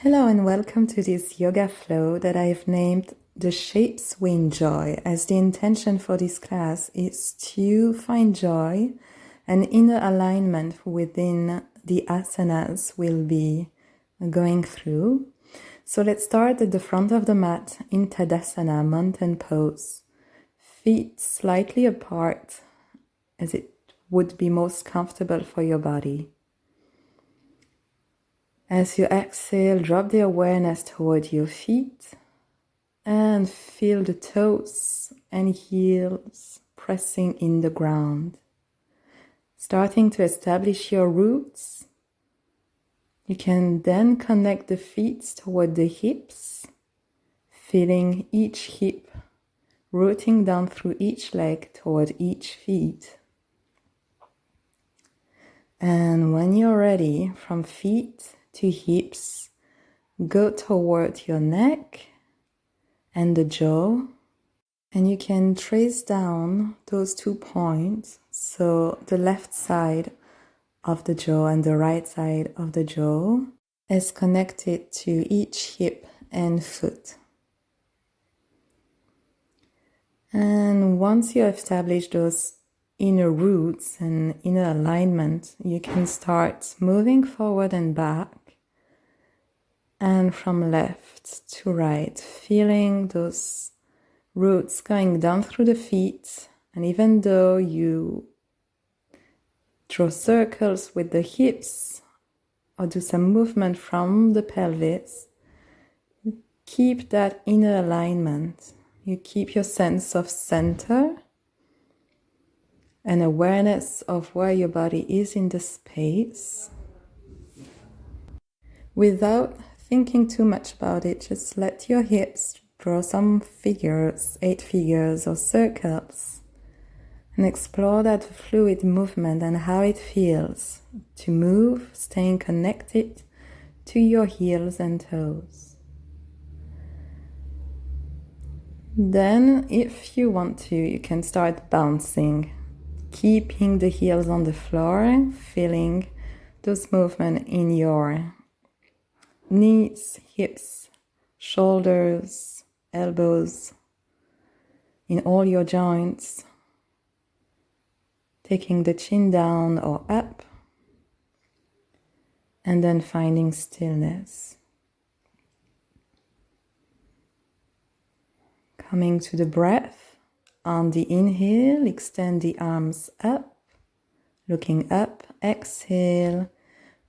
Hello and welcome to this yoga flow that I've named The Shapes We Enjoy, as the intention for this class is to find joy and inner alignment within the asanas we'll be going through. So let's start at the front of the mat in Tadasana, mountain pose. Feet slightly apart as it would be most comfortable for your body. As you exhale, drop the awareness toward your feet and feel the toes and heels pressing in the ground. Starting to establish your roots, you can then connect the feet toward the hips, feeling each hip rooting down through each leg toward each feet. And when you're ready, from feet to hips, go toward your neck and the jaw, and you can trace down those 2 points, so the left side of the jaw and the right side of the jaw is connected to each hip and foot. And once you establish those inner roots and inner alignment, you can start moving forward and back and from left to right, feeling those roots going down through the feet. And even though you draw circles with the hips or do some movement from the pelvis, keep that inner alignment. You keep your sense of center and awareness of where your body is in the space. Without thinking too much about it, just let your hips draw some figures, 8 figures or circles, and explore that fluid movement and how it feels to move, staying connected to your heels and toes. Then, if you want to, you can start bouncing, keeping the heels on the floor, feeling those movements in your knees, hips, shoulders, elbows, in all your joints, taking the chin down or up, and then finding stillness. Coming to the breath, on the inhale, extend the arms up, looking up, exhale,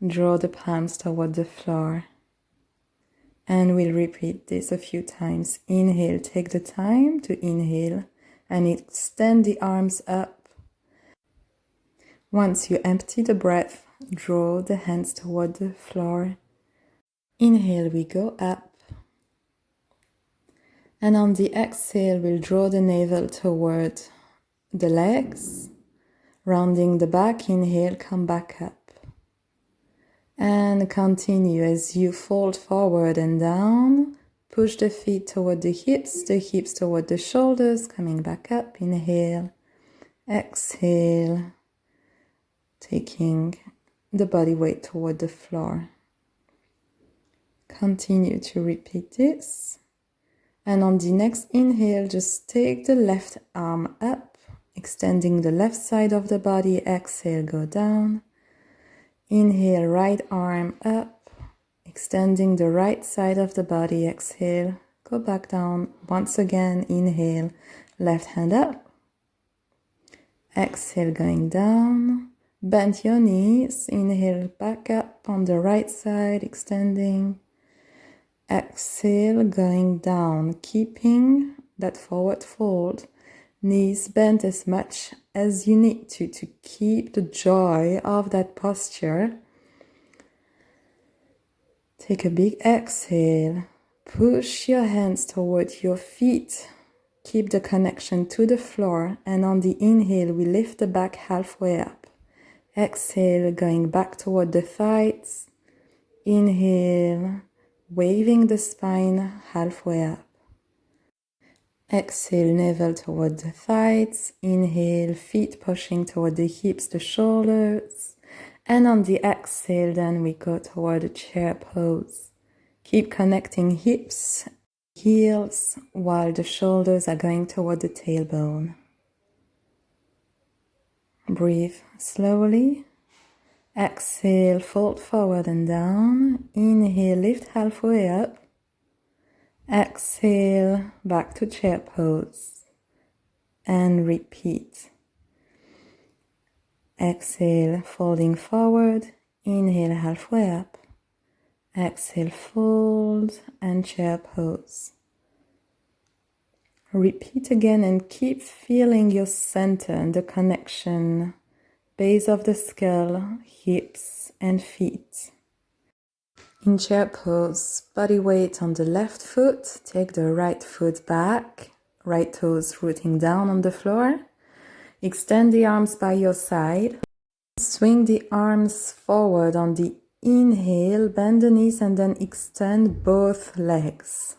draw the palms toward the floor. And we'll repeat this a few times. Inhale, take the time to inhale and extend the arms up. Once you empty the breath, draw the hands toward the floor. Inhale, we go up. And on the exhale, we'll draw the navel toward the legs, rounding the back. Inhale, come back up. And continue as you fold forward and down. Push the feet toward the hips toward the shoulders, coming back up. Inhale, exhale, taking the body weight toward the floor. Continue to repeat this. And on the next inhale, just take the left arm up, extending the left side of the body. Exhale, go down. Inhale, right arm up, extending the right side of the body. Exhale, go back down. Once again, inhale, left hand up. Exhale, going down. Bend your knees. Inhale, back up on the right side, extending. Exhale, going down, keeping that forward fold. Knees bent as much as you need to keep the joy of that posture. Take a big exhale. Push your hands toward your feet. Keep the connection to the floor. And on the inhale, we lift the back halfway up. Exhale, going back toward the thighs. Inhale, waving the spine halfway up. Exhale, navel toward the thighs. Inhale, feet pushing toward the hips, the shoulders. And on the exhale, then we go toward a chair pose. Keep connecting hips, heels, while the shoulders are going toward the tailbone. Breathe slowly. Exhale, fold forward and down. Inhale, lift halfway up. Exhale, back to chair pose. And repeat. Exhale, folding forward. Inhale, halfway up. Exhale, fold and chair pose. Repeat again and keep feeling your center and the connection, base of the skull, hips and feet. In chair pose, body weight on the left foot, take the right foot back, right toes rooting down on the floor. Extend the arms by your side. Swing the arms forward on the inhale, bend the knees and then extend both legs.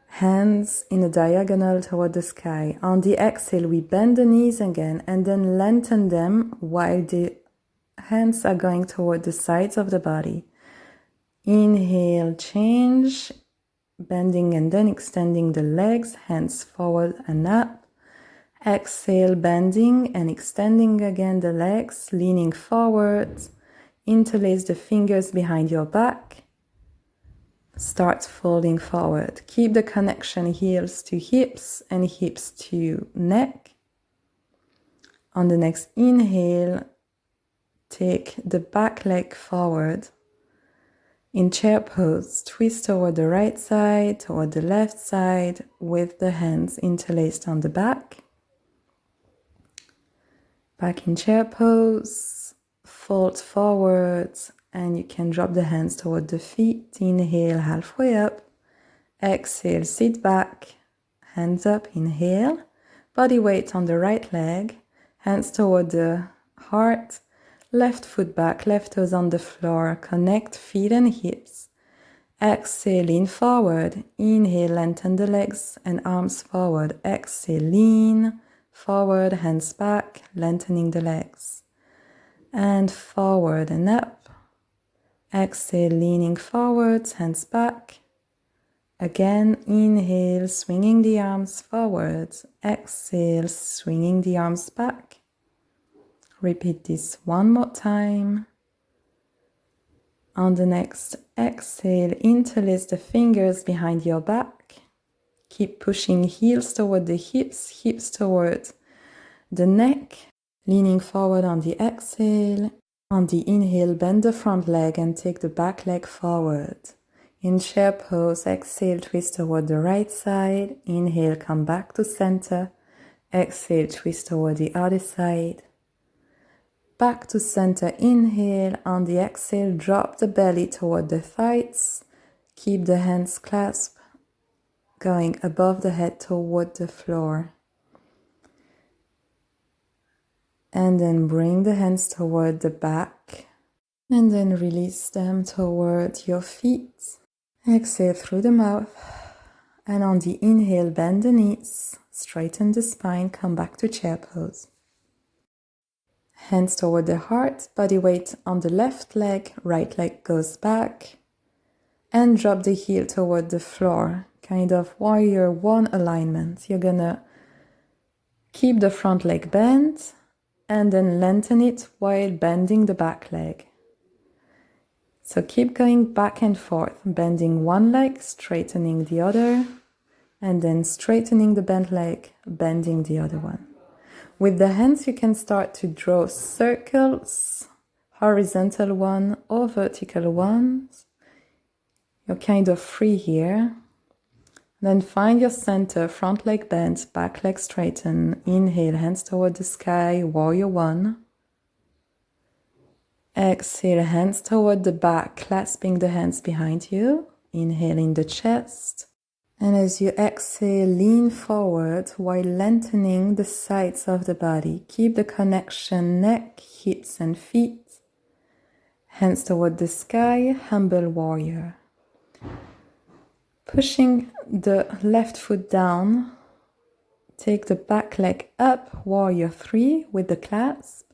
Hands in a diagonal toward the sky. On the exhale, we bend the knees again and then lengthen them while the hands are going toward the sides of the body. Inhale, change, bending and then extending the legs, hands forward and up. Exhale, bending and extending again the legs, leaning forward. Interlace the fingers behind your back. Start folding forward. Keep the connection heels to hips and hips to neck. On the next inhale, take the back leg forward. In chair pose, twist toward the right side, toward the left side, with the hands interlaced on the back. Back in chair pose, fold forward, and you can drop the hands toward the feet. Inhale, halfway up. Exhale, sit back. Hands up, inhale. Body weight on the right leg. Hands toward the heart. Left foot back, left toes on the floor. Connect feet and hips. Exhale, lean forward. Inhale, lengthen the legs and arms forward. Exhale, lean forward, hands back, lengthening the legs. And forward and up. Exhale, leaning forwards, hands back. Again, inhale, swinging the arms forward. Exhale, swinging the arms back. Repeat this one more time. On the next exhale, interlace the fingers behind your back. Keep pushing heels toward the hips, hips toward the neck. Leaning forward on the exhale. On the inhale, bend the front leg and take the back leg forward. In chair pose, exhale, twist toward the right side. Inhale, come back to center. Exhale, twist toward the other side. Back to center, inhale. On the exhale, drop the belly toward the thighs. Keep the hands clasped, going above the head toward the floor. And then bring the hands toward the back. And then release them toward your feet. Exhale through the mouth. And on the inhale, bend the knees. Straighten the spine. Come back to chair pose. Hands toward the heart. Body weight on the left leg. Right leg goes back. And drop the heel toward the floor. Kind of warrior one alignment. You're gonna keep the front leg bent. And then lengthen it while bending the back leg. So keep going back and forth, bending one leg, straightening the other, and then straightening the bent leg, bending the other one. With the hands, you can start to draw circles, horizontal one or vertical ones. You're kind of free here. Then find your center, front leg bent, back leg straighten. Inhale, hands toward the sky, warrior one. Exhale, hands toward the back, clasping the hands behind you. Inhale in the chest. And as you exhale, lean forward while lengthening the sides of the body. Keep the connection, neck, hips and feet. Hands toward the sky, humble warrior. Pushing the left foot down, take the back leg up, warrior three with the clasp.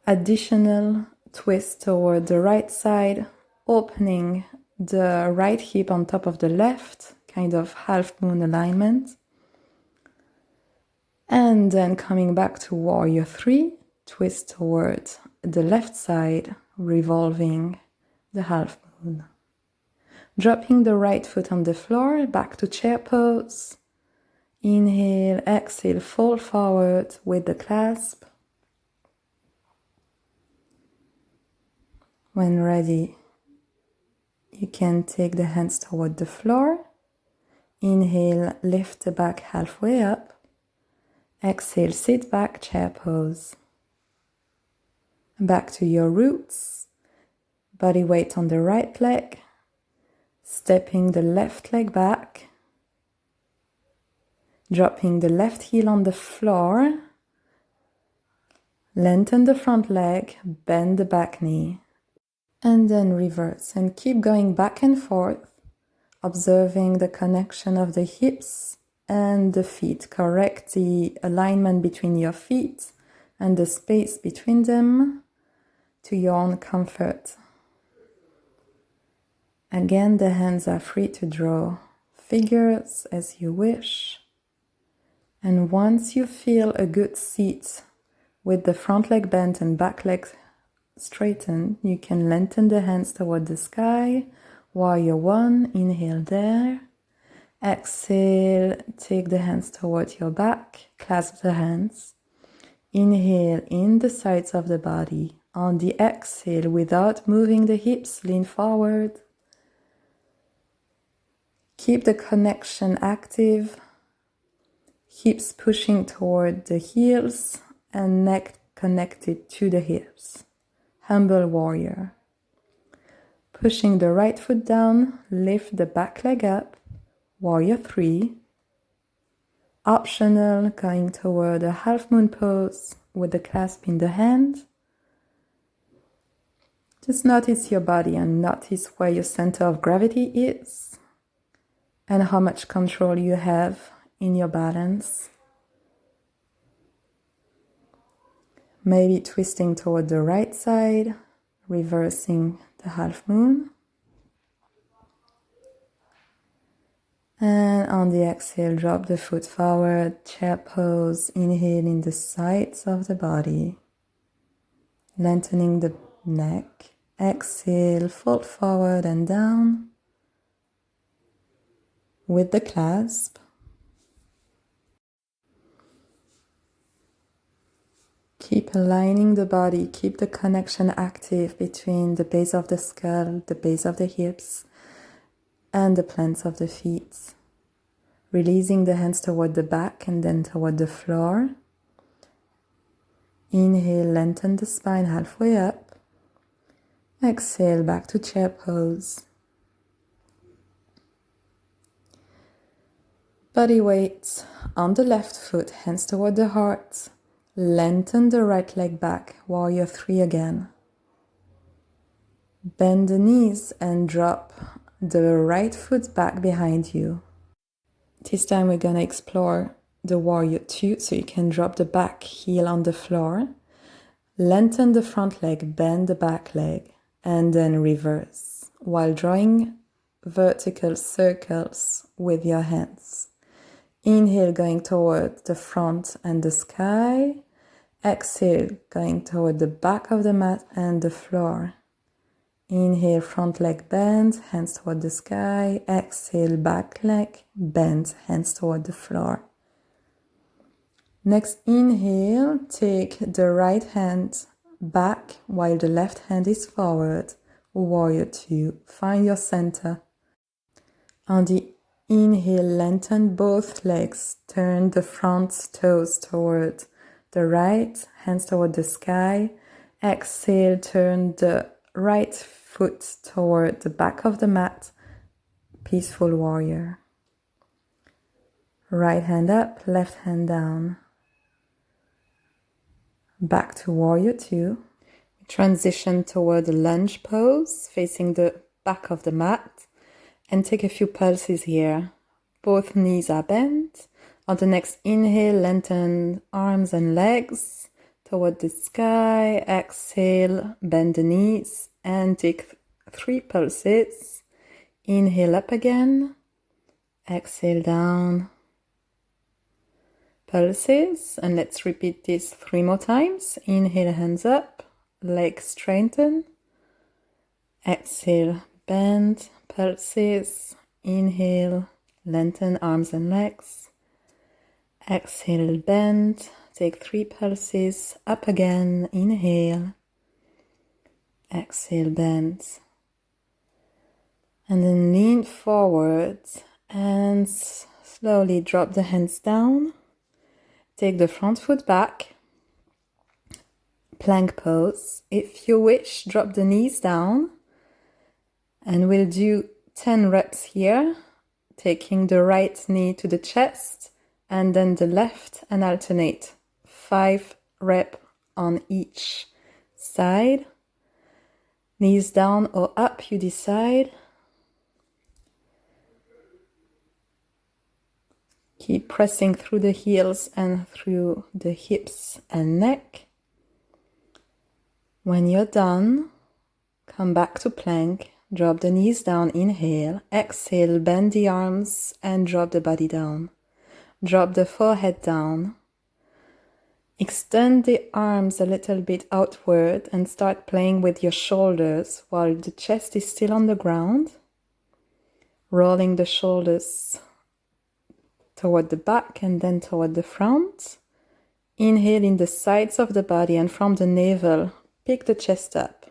Additional twist toward the right side, opening the right hip on top of the left, kind of half moon alignment. And then coming back to warrior 3, twist towards the left side, revolving the half moon. Dropping the right foot on the floor, back to chair pose. Inhale, exhale, fold forward with the clasp. When ready, you can take the hands toward the floor. Inhale, lift the back halfway up. Exhale, sit back, chair pose. Back to your roots. Body weight on the right leg. Stepping the left leg back. Dropping the left heel on the floor. Lengthen the front leg, bend the back knee. And then reverse and keep going back and forth, observing the connection of the hips and the feet. Correct the alignment between your feet and the space between them to your own comfort. Again, the hands are free to draw figures as you wish. And once you feel a good seat with the front leg bent and back leg straightened, you can lengthen the hands toward the sky. Warrior 1, inhale there. Exhale, take the hands toward your back, clasp the hands. Inhale in the sides of the body. On the exhale, without moving the hips, lean forward. Keep the connection active. Hips pushing toward the heels and neck connected to the hips. Humble warrior. Pushing the right foot down, lift the back leg up. Warrior 3. Optional, going toward a half moon pose with the clasp in the hand. Just notice your body and notice where your center of gravity is and how much control you have in your balance. Maybe twisting toward the right side, reversing the half moon. And on the exhale, drop the foot forward, chair pose, inhale in the sides of the body, lengthening the neck. Exhale, fold forward and down with the clasp. Keep aligning the body, keep the connection active between the base of the skull, the base of the hips, and the plants of the feet. Releasing the hands toward the back and then toward the floor. Inhale, lengthen the spine halfway up. Exhale, back to chair pose. Body weight on the left foot, hands toward the heart. Lengthen the right leg back, warrior 3 again. Bend the knees and drop the right foot back behind you. This time we're going to explore the warrior 2, so you can drop the back heel on the floor. Lengthen the front leg, bend the back leg, and then reverse while drawing vertical circles with your hands. Inhale, going toward the front and the sky. Exhale, going toward the back of the mat and the floor. Inhale, front leg bend, hands toward the sky. Exhale, back leg bend, hands toward the floor. Next inhale, take the right hand back while the left hand is forward. Warrior 2. Find your center. On the inhale, lengthen both legs. Turn the front toes toward the right, hands toward the sky. Exhale, turn the right foot toward the back of the mat. Peaceful warrior. Right hand up, left hand down. Back to warrior 2. Transition toward the lunge pose, facing the back of the mat. And take a few pulses here. Both knees are bent. On the next inhale, lengthen arms and legs toward the sky. Exhale, bend the knees and take 3 pulses. Inhale up again. Exhale down. Pulses, and let's repeat this 3 more times. Inhale, hands up, legs straighten. Exhale, bend, pulses. Inhale, lengthen arms and legs. Exhale, bend, take 3 pulses, up again, inhale. Exhale, bend. And then lean forward and slowly drop the hands down. Take the front foot back, plank pose. If you wish, drop the knees down, and we'll do 10 reps here, taking the right knee to the chest and then the left, and alternate 5 reps on each side. Knees down or up, you decide. Keep pressing through the heels and through the hips and neck. When you're done, come back to plank. Drop the knees down, inhale. Exhale, bend the arms and drop the body down. Drop the forehead down. Extend the arms a little bit outward and start playing with your shoulders while the chest is still on the ground. Rolling the shoulders toward the back and then toward the front. Inhale in the sides of the body, and from the navel, pick the chest up.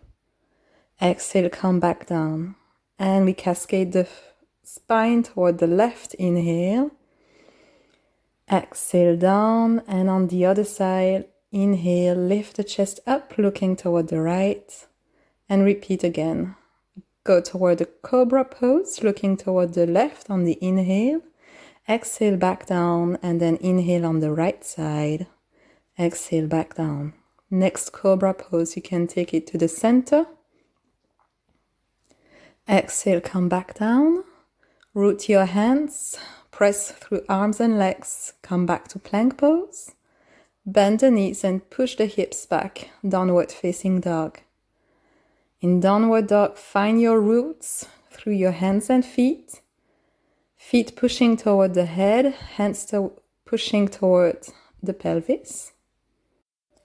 Exhale, come back down. And we cascade the spine toward the left. Inhale. Exhale down, and on the other side, inhale, lift the chest up, looking toward the right. And repeat again. Go toward the cobra pose, looking toward the left on the inhale. Exhale back down, and then inhale on the right side. Exhale back down. Next cobra pose, you can take it to the center. Exhale, come back down. Root your hands. Press through arms and legs. Come back to plank pose. Bend the knees and push the hips back. Downward facing dog. In downward dog, find your roots through your hands and feet. Feet pushing toward the head, hands pushing toward the pelvis.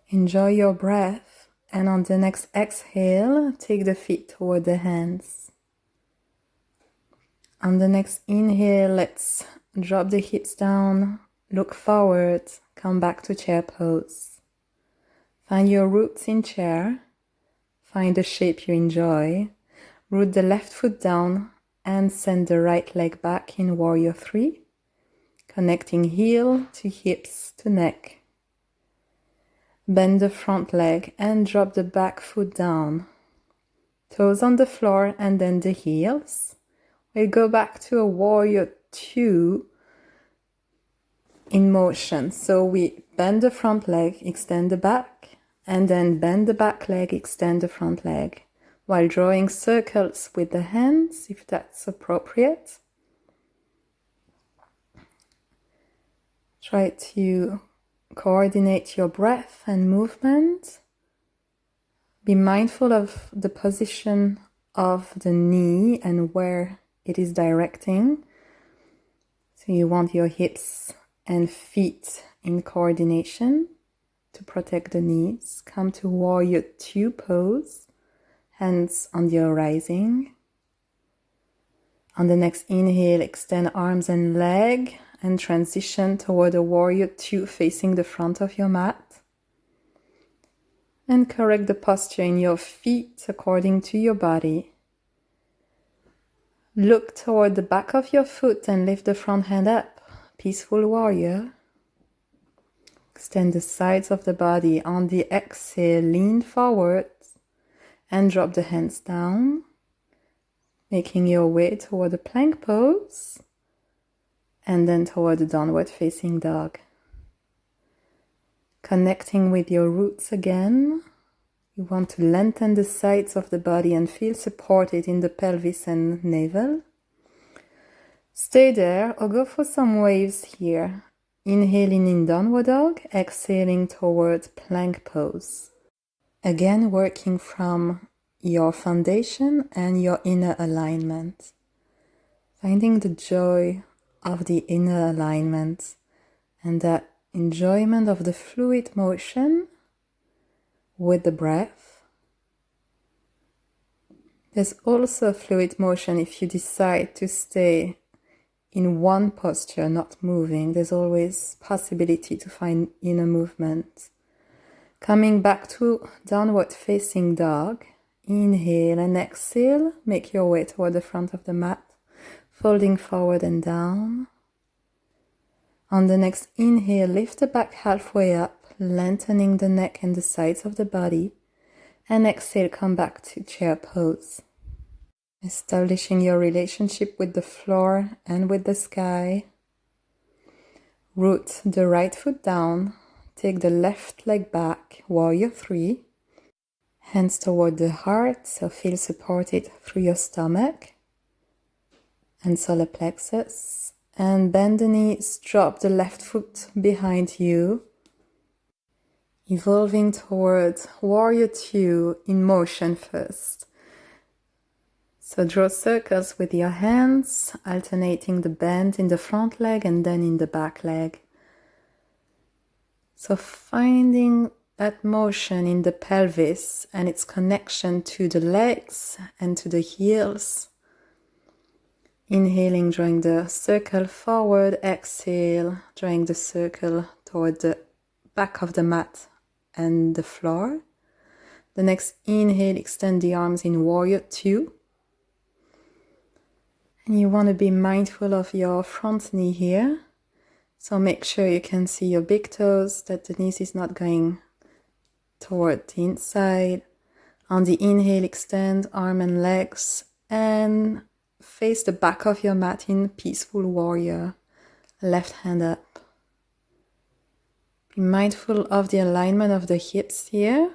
Enjoy your breath, and on the next exhale, take the feet toward the hands. On the next inhale, let's drop the hips down, look forward, come back to chair pose. Find your roots in chair, find the shape you enjoy. Root the left foot down and send the right leg back in warrior 3, connecting heel to hips to neck. Bend the front leg and drop the back foot down. Toes on the floor and then the heels. We'll go back to a warrior 2 in motion. So we bend the front leg, extend the back, and then bend the back leg, extend the front leg, while drawing circles with the hands, if that's appropriate. Try to coordinate your breath and movement. Be mindful of the position of the knee and where it is directing. So you want your hips and feet in coordination to protect the knees. Come to warrior 2 pose. Hands on the horizon. On the next inhale, extend arms and leg and transition toward a warrior 2 facing the front of your mat. And correct the posture in your feet according to your body. Look toward the back of your foot and lift the front hand up. Peaceful warrior. Extend the sides of the body. On the exhale, lean forward and drop the hands down, making your way toward the plank pose and then toward the downward facing dog. Connecting with your roots again. You want to lengthen the sides of the body and feel supported in the pelvis and navel. Stay there or go for some waves here. Inhaling in downward dog, exhaling towards plank pose. Again, working from your foundation and your inner alignment. Finding the joy of the inner alignment and that enjoyment of the fluid motion with the breath. There's also fluid motion if you decide to stay in one posture, not moving. There's always possibility to find inner movement. Coming back to downward facing dog. Inhale and exhale. Make your way toward the front of the mat, folding forward and down. On the next inhale, lift the back halfway up, lengthening the neck and the sides of the body. And exhale, come back to chair pose. Establishing your relationship with the floor and with the sky. Root the right foot down. Take the left leg back, warrior 3. Hands toward the heart, so feel supported through your stomach and solar plexus. And bend the knees, drop the left foot behind you. Evolving towards warrior 2 in motion first. So draw circles with your hands, alternating the bend in the front leg and then in the back leg. So finding that motion in the pelvis and its connection to the legs and to the heels. Inhaling, drawing the circle forward. Exhale, drawing the circle toward the back of the mat and the floor. The next inhale, extend the arms in warrior 2. And you want to be mindful of your front knee here. So make sure you can see your big toes, that the knees is not going toward the inside. On the inhale, extend arm and legs and face the back of your mat in peaceful warrior. Left hand up. Be mindful of the alignment of the hips here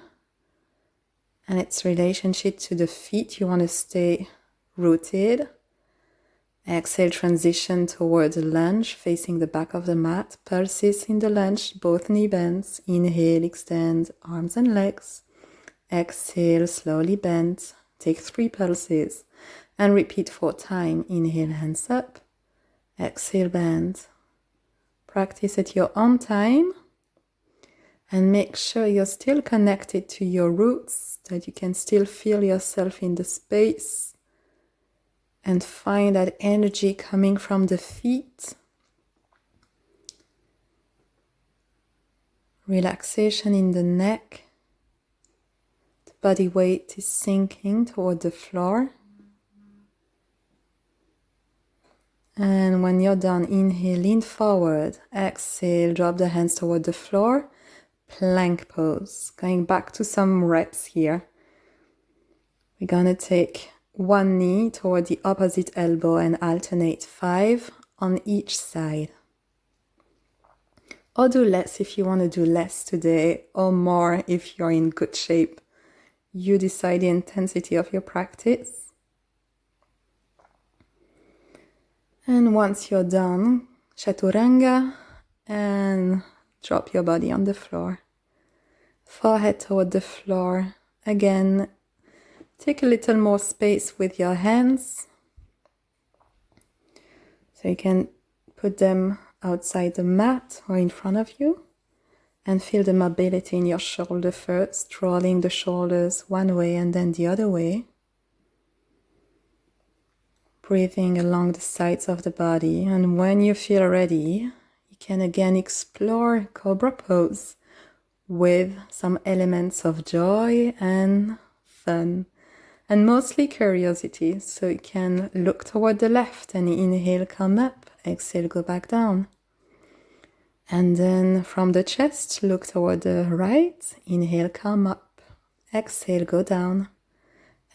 and its relationship to the feet. You want to stay rooted. Exhale, transition towards a lunge, facing the back of the mat. Pulses in the lunge, both knee bends. Inhale, extend arms and legs. Exhale, slowly bend. Take 3 pulses and repeat 4 times. Inhale, hands up. Exhale, bend. Practice at your own time and make sure you're still connected to your roots, that you can still feel yourself in the space. And find that energy coming from the feet. Relaxation in the neck. The body weight is sinking toward the floor. And when you're done, inhale, lean forward. Exhale, drop the hands toward the floor. Plank pose. Going back to some reps here. We're gonna take one knee toward the opposite elbow and alternate 5 on each side. Or do less if you want to do less today, or more if you're in good shape. You decide the intensity of your practice. And once you're done, chaturanga, and drop your body on the floor. Forehead toward the floor. Again, take a little more space with your hands. So you can put them outside the mat or in front of you. And feel the mobility in your shoulder first, rolling the shoulders one way and then the other way. Breathing along the sides of the body. And when you feel ready, you can again explore Cobra Pose with some elements of joy and fun. And mostly curiosity, so you can look toward the left and inhale, come up, exhale, go back down. And then from the chest, look toward the right, inhale, come up, exhale, go down.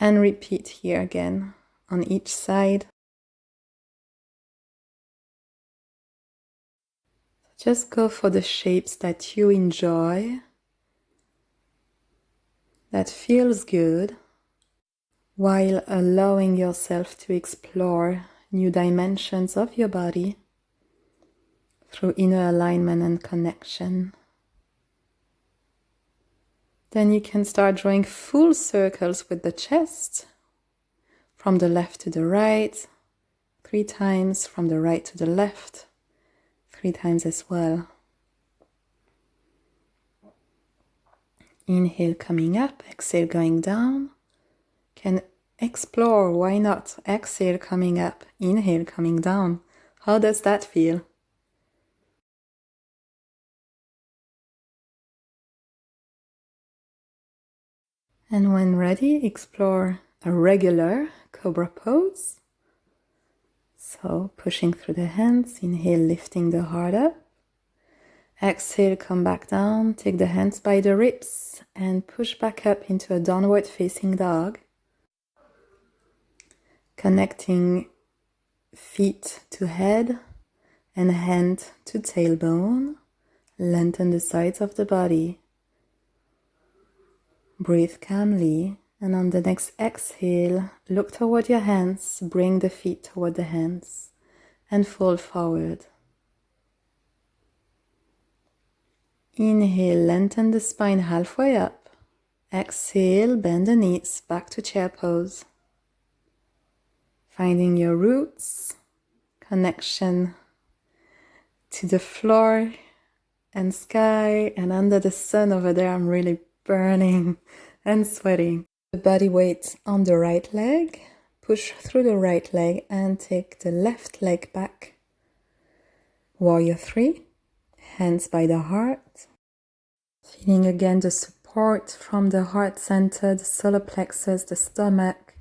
And repeat here again on each side. Just go for the shapes that you enjoy, that feels good, while allowing yourself to explore new dimensions of your body through inner alignment and connection. Then you can start drawing full circles with the chest, from the left to the right, 3 times from the right to the left, 3 times as well. Inhale coming up, exhale going down. Can explore, why not? Exhale coming up, inhale coming down. How does that feel? And when ready, explore a regular cobra pose. So pushing through the hands, inhale, lifting the heart up. Exhale, come back down, take the hands by the ribs and push back up into a downward facing dog. Connecting feet to head and hand to tailbone. Lengthen the sides of the body. Breathe calmly, and on the next exhale, look toward your hands, bring the feet toward the hands, and fold forward. Inhale, lengthen the spine halfway up. Exhale, bend the knees, back to chair pose. Finding your roots, connection to the floor and sky, and under the sun over there, I'm really burning and sweating. The body weight on the right leg, push through the right leg and take the left leg back. Warrior 3, hands by the heart. Feeling again the support from the heart center, the solar plexus, the stomach.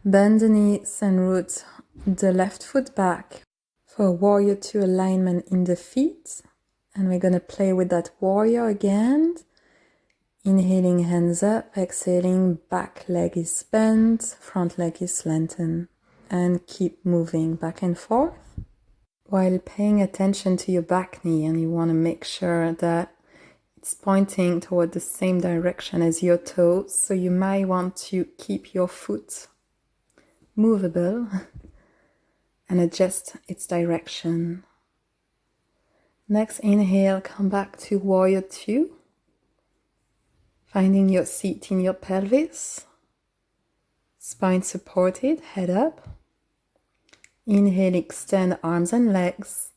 Bend the knees and root the left foot back for warrior 2 alignment in the feet. And we're going to play with that warrior again. Inhaling, hands up. Exhaling, back leg is bent, front leg is lengthened. And keep moving back and forth while paying attention to your back knee. And you want to make sure that it's pointing toward the same direction as your toes. So you might want to keep your foot movable and adjust its direction. Next inhale, come back to warrior 2. Finding your seat in your pelvis. Spine supported, head up. Inhale, extend arms and legs.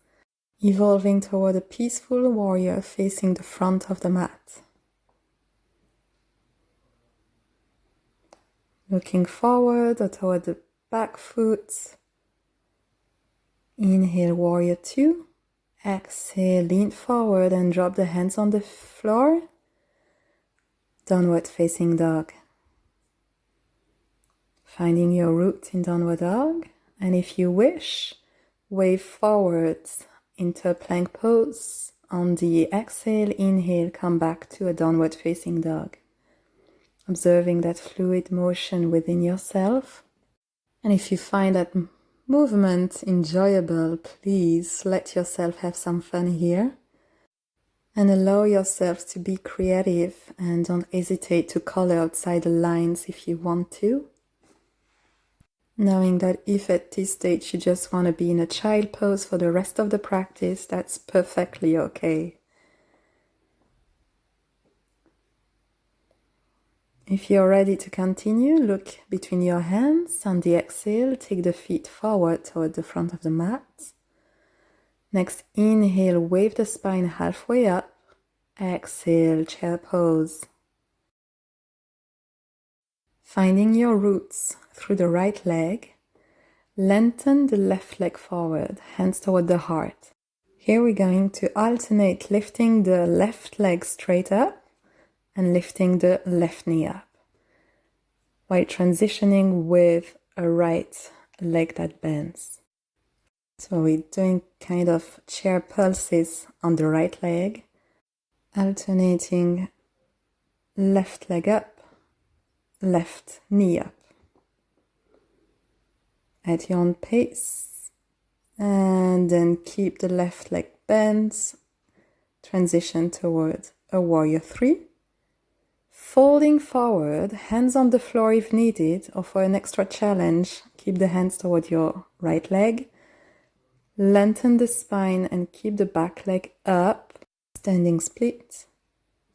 Evolving toward a peaceful warrior facing the front of the mat. Looking forward or toward the back foot. Inhale, warrior 2. Exhale, lean forward and drop the hands on the floor. Downward facing dog. Finding your root in downward dog. And if you wish, wave forwards into a plank pose. On the exhale, inhale, come back to a downward facing dog. Observing that fluid motion within yourself. And if you find that movement enjoyable, please let yourself have some fun here. And allow yourself to be creative and don't hesitate to color outside the lines if you want to. Knowing that if at this stage you just want to be in a child pose for the rest of the practice, that's perfectly okay. If you're ready to continue, look between your hands. On the exhale, take the feet forward toward the front of the mat. Next, inhale, wave the spine halfway up. Exhale, chair pose. Finding your roots through the right leg. Lengthen the left leg forward, hands toward the heart. Here we're going to alternate lifting the left leg straight up and lifting the left knee up, while transitioning with a right leg that bends. So we're doing kind of chair pulses on the right leg, alternating left leg up, left knee up. At your own pace, and then keep the left leg bent, transition toward a warrior 3. Folding forward, hands on the floor if needed, or for an extra challenge, keep the hands toward your right leg. Lengthen the spine and keep the back leg up, standing split.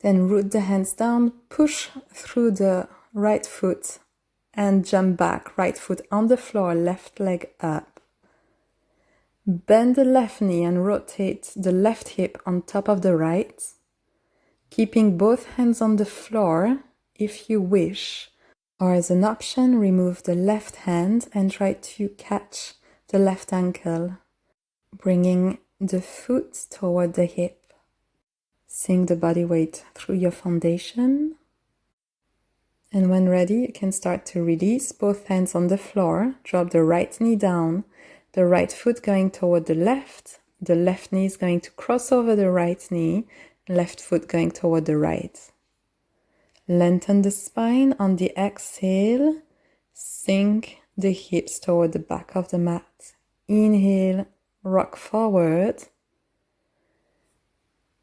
Then root the hands down, push through the right foot and jump back, right foot on the floor, left leg up. Bend the left knee and rotate the left hip on top of the right, keeping both hands on the floor if you wish, or as an option, remove the left hand and try to catch the left ankle, bringing the foot toward the hip. Sink the body weight through your foundation. And when ready, you can start to release both hands on the floor, drop the right knee down, the right foot going toward the left knee is going to cross over the right knee, left foot going toward the right. Lengthen the spine on the exhale, sink the hips toward the back of the mat. Inhale, rock forward.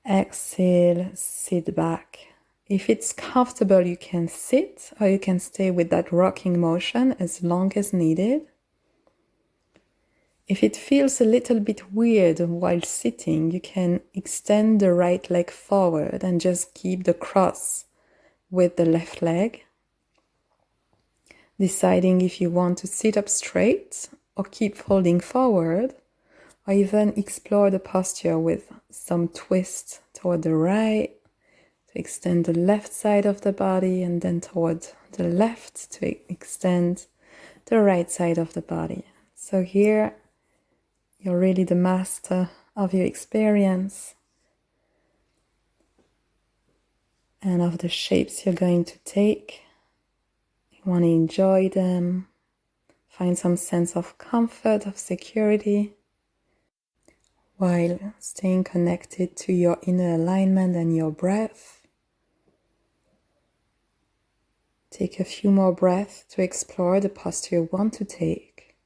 Exhale, sit back. If it's comfortable, you can sit or you can stay with that rocking motion as long as needed. If it feels a little bit weird while sitting, you can extend the right leg forward and just keep the cross with the left leg. Deciding if you want to sit up straight or keep folding forward, or even explore the posture with some twist toward the right, to extend the left side of the body, and then toward the left to extend the right side of the body. So here, you're really the master of your experience and of the shapes you're going to take. You want to enjoy them, find some sense of comfort, of security, while staying connected to your inner alignment and your breath. Take a few more breaths to explore the posture you want to take.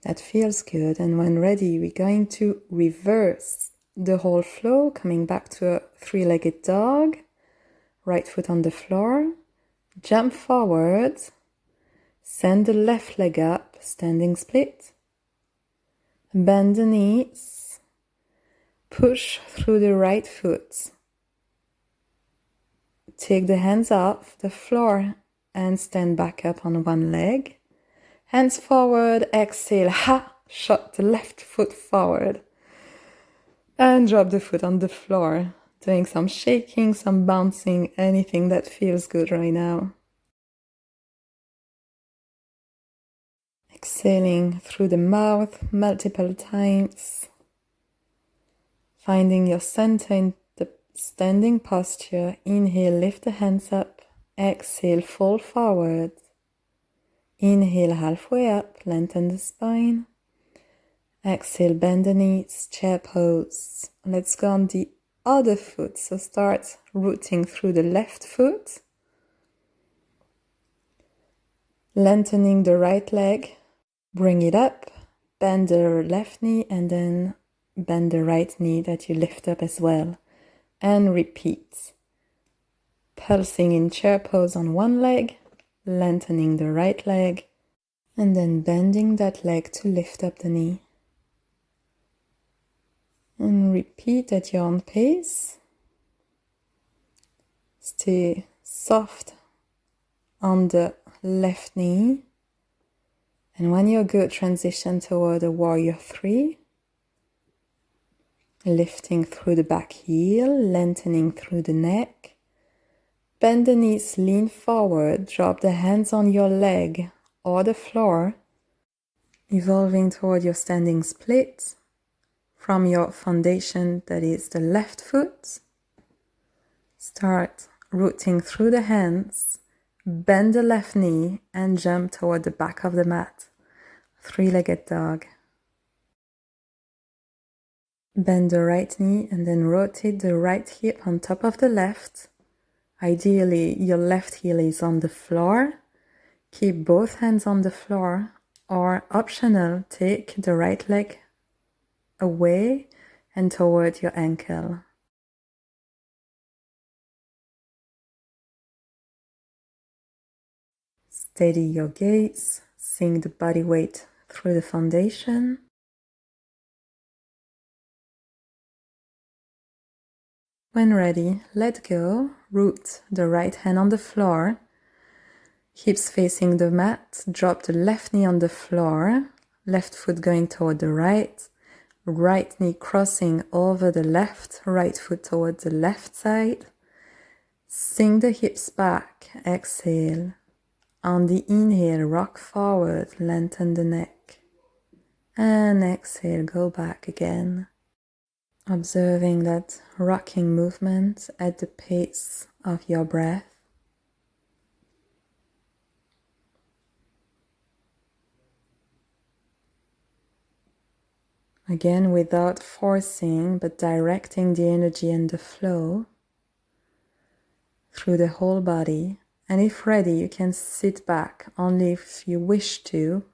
That feels good, and when ready, we're going to reverse the whole flow, coming back to a three-legged dog, right foot on the floor, jump forward, send the left leg up, standing split, bend the knees, push through the right foot, take the hands off the floor and stand back up on one leg. Hands forward, exhale, shot the left foot forward. And drop the foot on the floor, doing some shaking, some bouncing, anything that feels good right now. Exhaling through the mouth multiple times. Finding your center in the standing posture. Inhale, lift the hands up. Exhale, fold forward. Inhale, halfway up, lengthen the spine. Exhale, bend the knees, chair pose. Let's go on the other foot. So start rooting through the left foot. Lengthening the right leg. Bring it up, bend the left knee, and then bend the right knee that you lift up as well. And repeat. Pulsing in chair pose on one leg. Lengthening the right leg, and then bending that leg to lift up the knee. And repeat at your own pace. Stay soft on the left knee. And when you're good, transition toward a warrior 3. Lifting through the back heel, lengthening through the neck. Bend the knees, lean forward, drop the hands on your leg or the floor, evolving toward your standing split from your foundation, that is the left foot. Start rooting through the hands, bend the left knee and jump toward the back of the mat, three-legged dog. Bend the right knee and then rotate the right hip on top of the left. Ideally, your left heel is on the floor. Keep both hands on the floor, or optional, take the right leg away and toward your ankle. Steady your gaze, sink the body weight through the foundation. When ready, let go, root the right hand on the floor, hips facing the mat, drop the left knee on the floor, left foot going toward the right, right knee crossing over the left, right foot toward the left side. Sink the hips back, exhale. On the inhale, rock forward, lengthen the neck. And exhale, go back again. Observing that rocking movement at the pace of your breath. Again, without forcing, but directing the energy and the flow through the whole body. And if ready, you can sit back only if you wish to,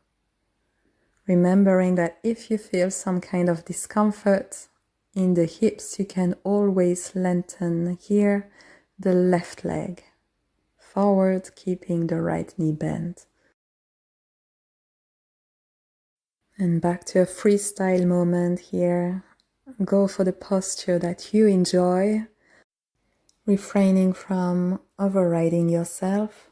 remembering that if you feel some kind of discomfort in the hips, you can always lengthen here the left leg forward, keeping the right knee bent. And back to a freestyle moment here. Go for the posture that you enjoy, refraining from overriding yourself.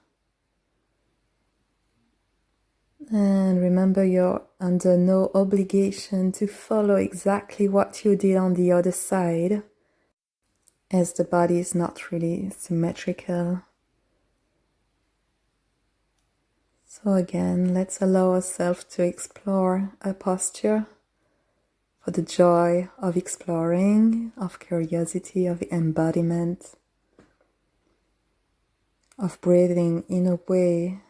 And remember, you're under no obligation to follow exactly what you did on the other side, as the body is not really symmetrical. So again, let's allow ourselves to explore a posture for the joy of exploring, of curiosity, of embodiment, of breathing in a way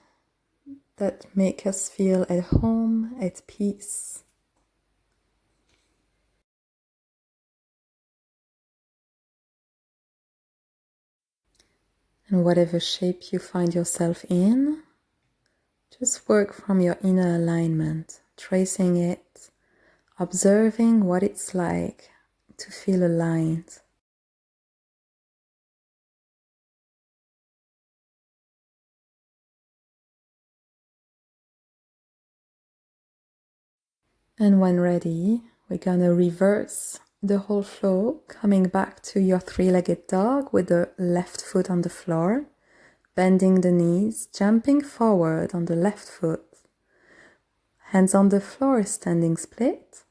that make us feel at home, at peace. And whatever shape you find yourself in, just work from your inner alignment, tracing it, observing what it's like to feel aligned. And when ready, we're gonna reverse the whole flow, coming back to your three-legged dog with the left foot on the floor, bending the knees, jumping forward on the left foot, hands on the floor, standing split,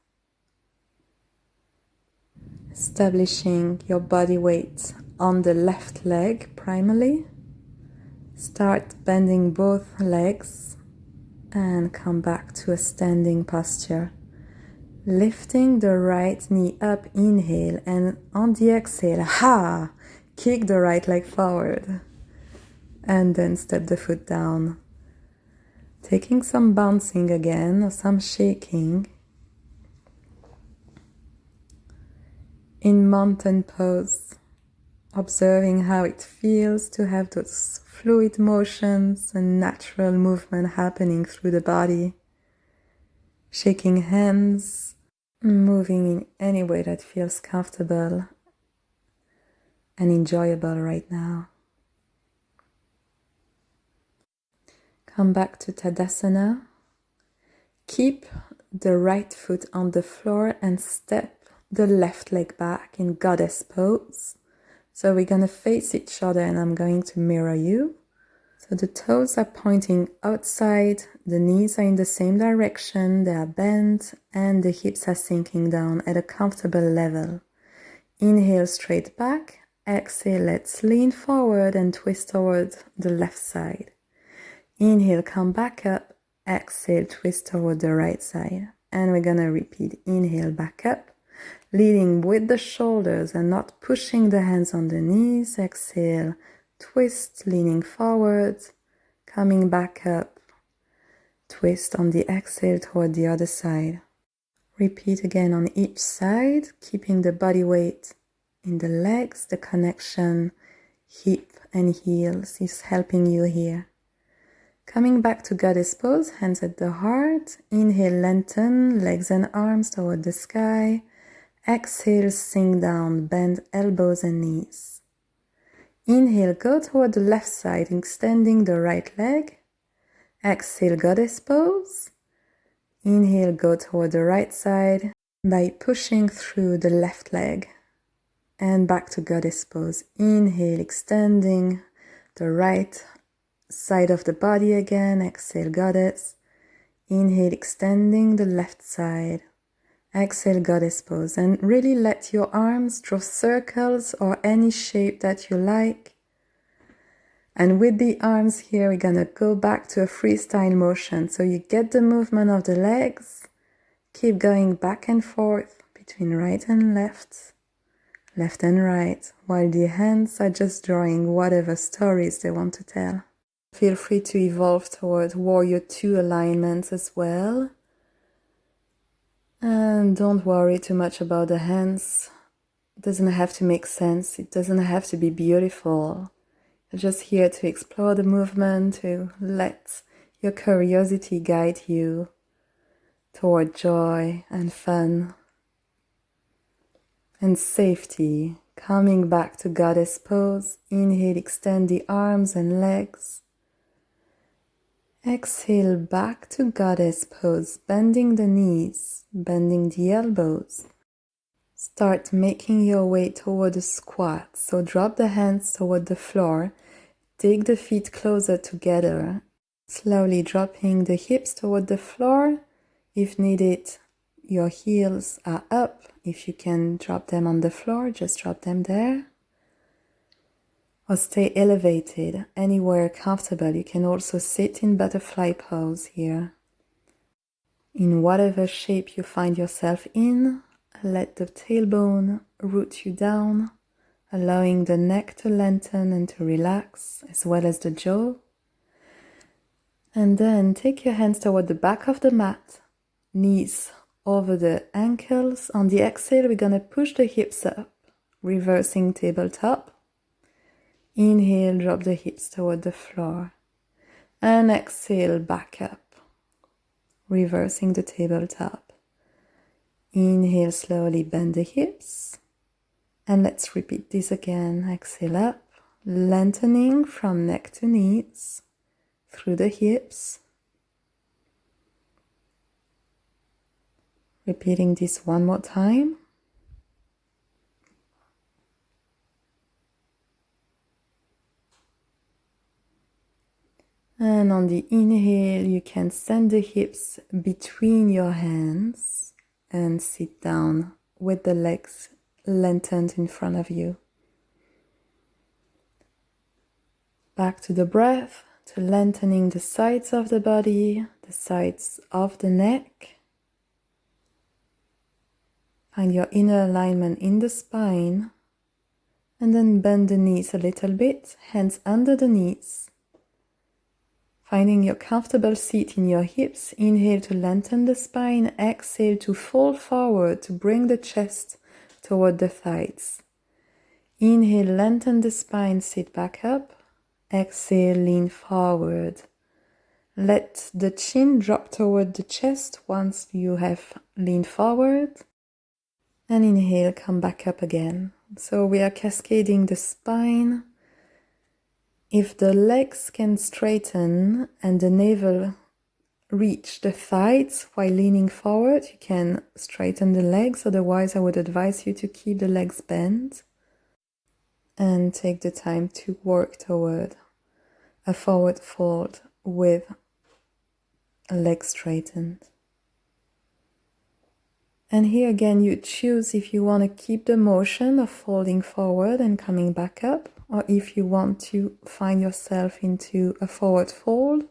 establishing your body weight on the left leg primarily. Start bending both legs and come back to a standing posture. Lifting the right knee up, inhale, and on the exhale, kick the right leg forward. And then step the foot down. Taking some bouncing again, or some shaking. In mountain pose, observing how it feels to have those fluid motions and natural movement happening through the body. Shaking hands, moving in any way that feels comfortable and enjoyable right now. Come back to Tadasana. Keep the right foot on the floor and step the left leg back in goddess pose. So we're going to face each other and I'm going to mirror you. So the toes are pointing outside, the knees are in the same direction, they are bent, and the hips are sinking down at a comfortable level. Inhale, straight back. Exhale, let's lean forward and twist toward the left side. Inhale, come back up. Exhale, twist toward the right side. And we're going to repeat. Inhale, back up. Leading with the shoulders and not pushing the hands on the knees. Exhale, twist, leaning forward, coming back up, twist on the exhale toward the other side. Repeat again on each side, keeping the body weight in the legs, the connection, hip and heels is helping you here. Coming back to goddess pose, hands at the heart, inhale, lengthen, legs and arms toward the sky, exhale, sink down, bend elbows and knees. Inhale, go toward the left side, extending the right leg. Exhale, goddess pose. Inhale, go toward the right side by pushing through the left leg. And back to goddess pose. Inhale, extending the right side of the body again. Exhale, goddess. Inhale, extending the left side. Exhale, goddess pose, and really let your arms draw circles or any shape that you like. And with the arms here, we're gonna go back to a freestyle motion. So you get the movement of the legs, keep going back and forth between right and left and right, while the hands are just drawing whatever stories they want to tell. Feel free to evolve toward Warrior 2 alignments as well. And don't worry too much about the hands. It doesn't have to make sense. It doesn't have to be beautiful. You're just here to explore the movement, to let your curiosity guide you toward joy and fun and safety. Coming back to goddess pose. Inhale, extend the arms and legs. Exhale, back to goddess pose, bending the knees, bending the elbows. Start making your way toward a squat. So drop the hands toward the floor. Take the feet closer together. Slowly dropping the hips toward the floor. If needed, your heels are up. If you can drop them on the floor, just drop them there. Or stay elevated, anywhere comfortable. You can also sit in butterfly pose here. In whatever shape you find yourself in, let the tailbone root you down, allowing the neck to lengthen and to relax, as well as the jaw. And then take your hands toward the back of the mat, knees over the ankles. On the exhale, we're gonna push the hips up, reversing tabletop. Inhale, drop the hips toward the floor. And exhale, back up, reversing the tabletop. Inhale, slowly bend the hips. And let's repeat this again. Exhale up, lengthening from neck to knees, through the hips. Repeating this one more time. And on the inhale, you can send the hips between your hands and sit down with the legs lengthened in front of you. Back to the breath, to lengthening the sides of the body, the sides of the neck. Find your inner alignment in the spine. And then bend the knees a little bit, hands under the knees. Finding your comfortable seat in your hips, inhale to lengthen the spine, exhale to fall forward to bring the chest toward the thighs. Inhale, lengthen the spine, sit back up. Exhale, lean forward. Let the chin drop toward the chest once you have leaned forward. And inhale, come back up again. So we are cascading the spine. If the legs can straighten and the navel reach the thighs while leaning forward, you can straighten the legs. Otherwise, I would advise you to keep the legs bent and take the time to work toward a forward fold with a leg straightened. And here again, you choose if you want to keep the motion of folding forward and coming back up, or if you want to find yourself into a forward fold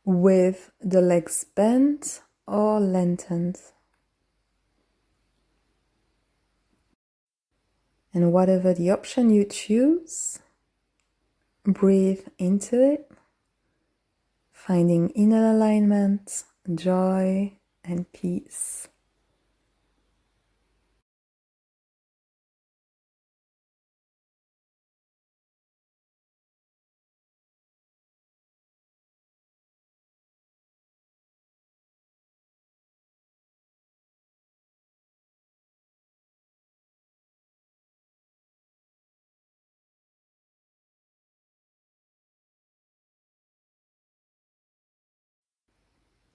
with the legs bent or lengthened. And whatever the option you choose, breathe into it, finding inner alignment, joy, and peace.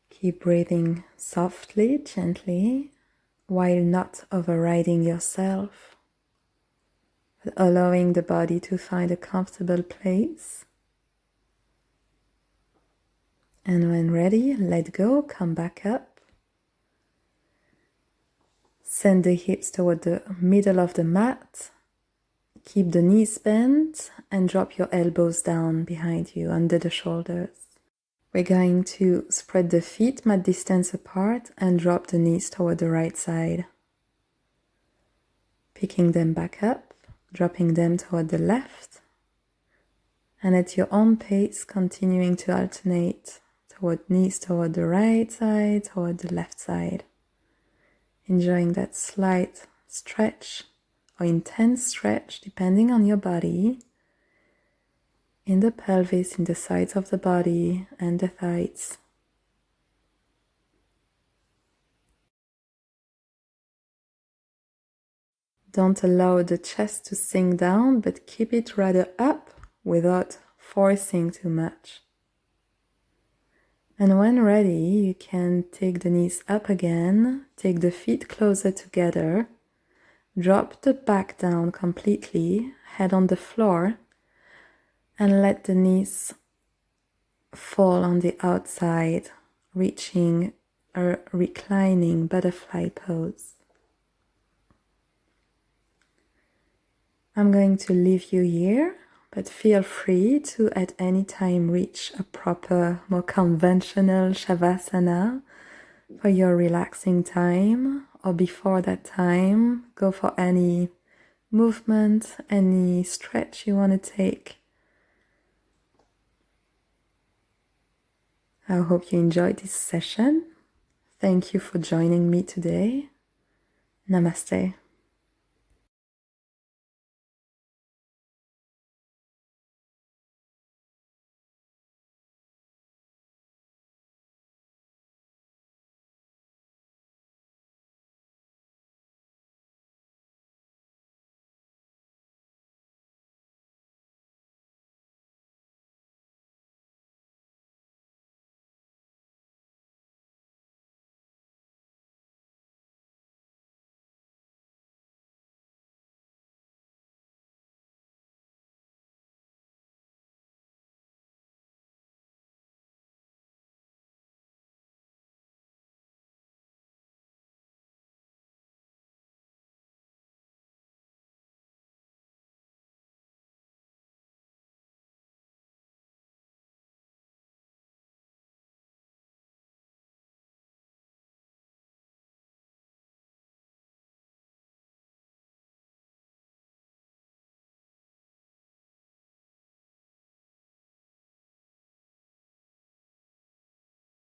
Keep breathing softly, gently, while not overriding yourself, but allowing the body to find a comfortable place. And when ready, let go, come back up. Send the hips toward the middle of the mat. Keep the knees bent and drop your elbows down behind you, under the shoulders. We're going to spread the feet mat distance apart and drop the knees toward the right side. Picking them back up, dropping them toward the left. And at your own pace, continuing to alternate toward knees toward the right side, toward the left side. Enjoying that slight stretch or intense stretch, depending on your body, in the pelvis, in the sides of the body and the thighs. Don't allow the chest to sink down, but keep it rather up without forcing too much. And when ready, you can take the knees up again, take the feet closer together, drop the back down completely, head on the floor, and let the knees fall on the outside, reaching a reclining butterfly pose. I'm going to leave you here, but feel free to at any time reach a proper, more conventional Shavasana for your relaxing time, or before that time, go for any movement, any stretch you want to take. I hope you enjoyed this session. Thank you for joining me today. Namaste.